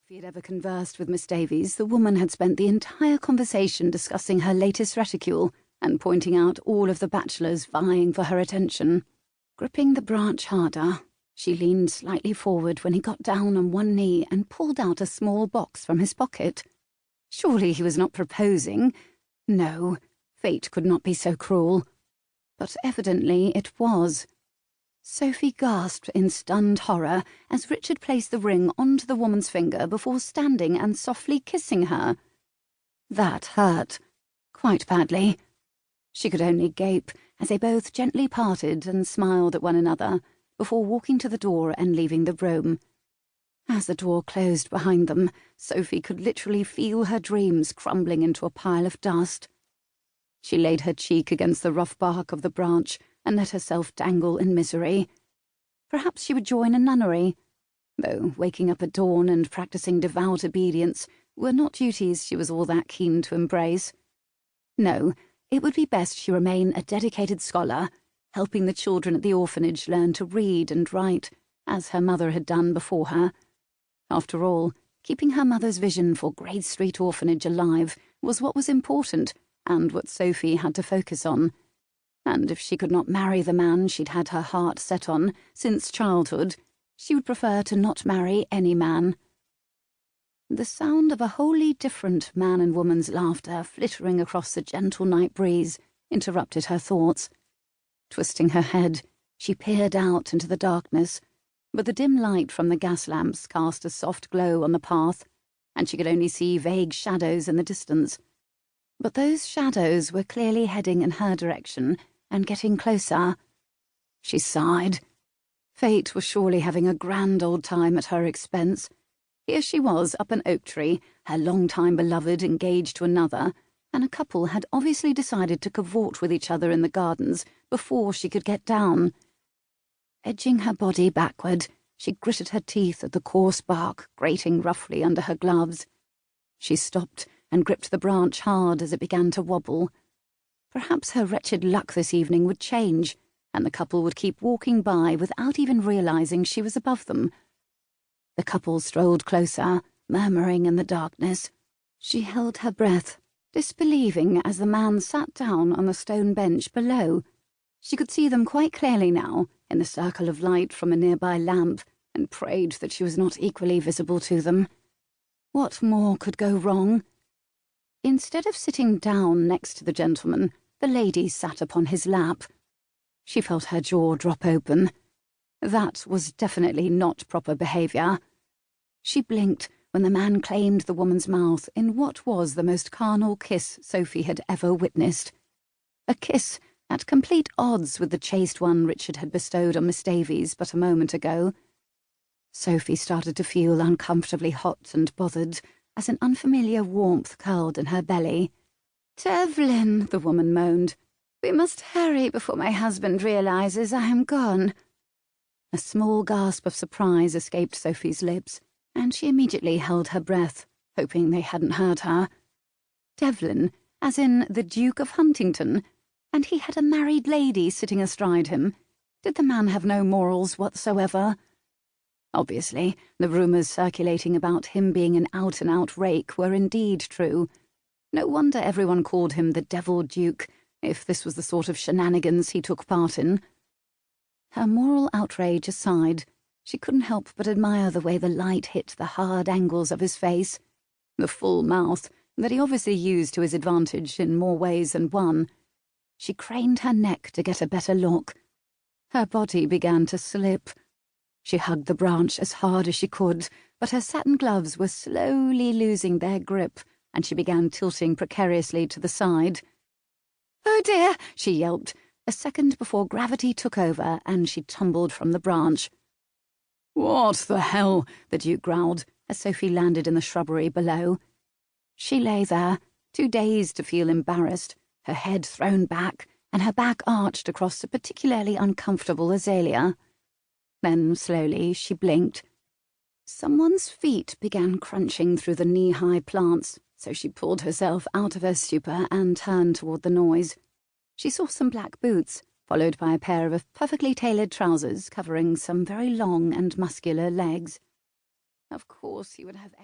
If he had ever conversed with Miss Davies, the woman had spent the entire conversation discussing her latest reticule and pointing out all of the bachelors vying for her attention. Gripping the branch harder, she leaned slightly forward when he got down on one knee and pulled out a small box from his pocket. Surely he was not proposing. No, fate could not be so cruel. But evidently it was. Sophie gasped in stunned horror as Richard placed the ring onto the woman's finger before standing and softly kissing her. That hurt. Quite badly. She could only gape as they both gently parted and smiled at one another before walking to the door and leaving the room. As the door closed behind them, Sophie could literally feel her dreams crumbling into a pile of dust. She laid her cheek against the rough bark of the branch and let herself dangle in misery. Perhaps she would join a nunnery, though waking up at dawn and practicing devout obedience were not duties she was all that keen to embrace. No, it would be best she remain a dedicated scholar, helping the children at the orphanage learn to read and write, as her mother had done before her. After all, keeping her mother's vision for Grade Street Orphanage alive was what was important and what Sophie had to focus on. And if she could not marry the man she'd had her heart set on since childhood, she would prefer to not marry any man. The sound of a wholly different man and woman's laughter flittering across the gentle night breeze interrupted her thoughts. Twisting her head, she peered out into the darkness, but the dim light from the gas lamps cast a soft glow on the path, and she could only see vague shadows in the distance. But those shadows were clearly heading in her direction and getting closer. She sighed. Fate was surely having a grand old time at her expense. Here she was up an oak tree, her long-time beloved engaged to another, and a couple had obviously decided to cavort with each other in the gardens before she could get down. Edging her body backward, she gritted her teeth at the coarse bark grating roughly under her gloves. She stopped and gripped the branch hard as it began to wobble. Perhaps her wretched luck this evening would change, and the couple would keep walking by without even realizing she was above them. The couple strolled closer, murmuring in the darkness. She held her breath, disbelieving as the man sat down on the stone bench below. She could see them quite clearly now, in the circle of light from a nearby lamp, and prayed that she was not equally visible to them. What more could go wrong? Instead of sitting down next to the gentleman, the lady sat upon his lap. She felt her jaw drop open. That was definitely not proper behaviour. She blinked when the man claimed the woman's mouth in what was the most carnal kiss Sophie had ever witnessed. A kiss at complete odds with the chaste one Richard had bestowed on Miss Davies but a moment ago. Sophie started to feel uncomfortably hot and bothered as an unfamiliar warmth curled in her belly. "Devlin," the woman moaned, "we must hurry before my husband realizes I am gone." A small gasp of surprise escaped Sophie's lips, and she immediately held her breath, hoping they hadn't heard her. Devlin, as in the Duke of Huntington, and he had a married lady sitting astride him. Did the man have no morals whatsoever? Obviously, the rumours circulating about him being an out-and-out rake were indeed true. No wonder everyone called him the Devil Duke, if this was the sort of shenanigans he took part in. Her moral outrage aside, she couldn't help but admire the way the light hit the hard angles of his face, the full mouth that he obviously used to his advantage in more ways than one. She craned her neck to get a better look. Her body began to slip. She hugged the branch as hard as she could, but her satin gloves were slowly losing their grip, and she began tilting precariously to the side. "Oh dear!" she yelped, a second before gravity took over and she tumbled from the branch. "What the hell?" the Duke growled, as Sophie landed in the shrubbery below. She lay there, too dazed to feel embarrassed, her head thrown back and her back arched across a particularly uncomfortable azalea. Then, slowly, she blinked. Someone's feet began crunching through the knee-high plants, so she pulled herself out of her stupor and turned toward the noise. She saw some black boots, followed by a pair of perfectly tailored trousers covering some very long and muscular legs. Of course he would have